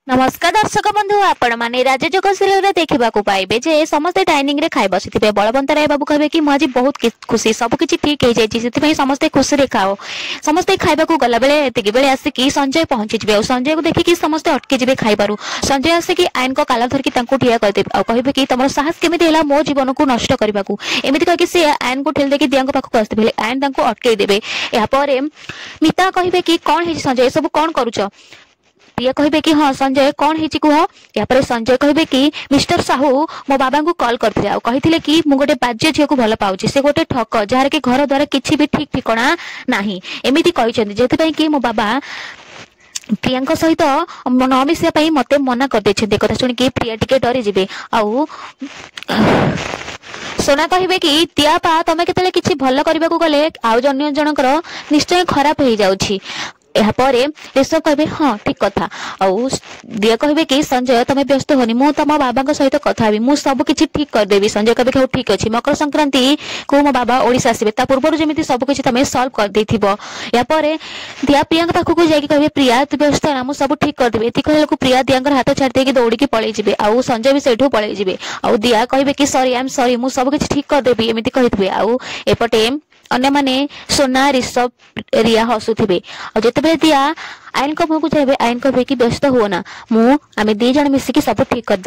नमस्कार दर्शक बंधु आपण माने राजजोग सीरियल देखा पाइबे जे समस्ते डाइनिंग रे खाई बसी बलवंत राय बाबू कहे कि मुझे बहुत खुशी सबकि ठीक हो जाए समस्ते खुशी रे खाओ समस्ते खाइबा गला बेले एतिकी बेले आसिकी संजय पहुंची जिवे और संजय को देखिकी समस्ते अटकी जिवे खाइबारु संजय आसिकी आईन को काला धरकी तांको ठिया करदेबे और कहिबे कि तमरो साहस केमिति हैला मो जीवन को नष्ट करबा को एमिति कहि कि से आईन को ठेल देकी दियांको पाखको आस्ते आईन तांको अटकेई देबे या परे मिता कहिबे कि कोन हे संजय सब कोन करूछ प्रिया कहे कि हाँ संजय कौन है कह या संजय कहे कि मिस्टर साहू मो बाबा को कॉल करते कही कि मु गोटे बाज्य झील को भल पाऊँ से गोटे ठक जार कि घर द्वारा किसी भी ठीक ठिकना नहीं एमती कहते कि मो बाबा प्रिया सहित न मिसा मत मना कर कथा शुणिकी प्रिया टिके डरी जी आउ सोना कहे कि दियापा तुम के किसी भल करने को गले आउ जन जनकर निश्चय खराब हो जाऊँगी ऋषभ कहे हाँ ठीक कथा दिया कहे कि संजय तुम व्यस्त होनी मु तुम बाबा सहित कथा हूँ सब किसी ठीक करदेवी संजय कहे ठीक अच्छे मकर संक्रांति को मो बाबा ओडिशा आसबे पूर्व जमी सबकि तुम सल्व कर या दिया प्रिया पाखक जाए प्रिया तू व्यस्त ना मुझे सब ठीक करदेवी ये कहला प्रिया दिया हाथ छाड़ी दौड़ी पलि जी आउ संजय भी सैठू पलि जी आउ दिया कहे कि सॉरी आई एम सॉरी मुझे सब किसी ठीक करदेवी एमती कही आउ एपटे अन्य माने सोना ऋषभ रिया हसुथिबे और जेतेबे दिया आईन को मुह को जाबे आईन कहे कि व्यस्त हो ना मु आमे दी जण मिसिकी सब ठीक कर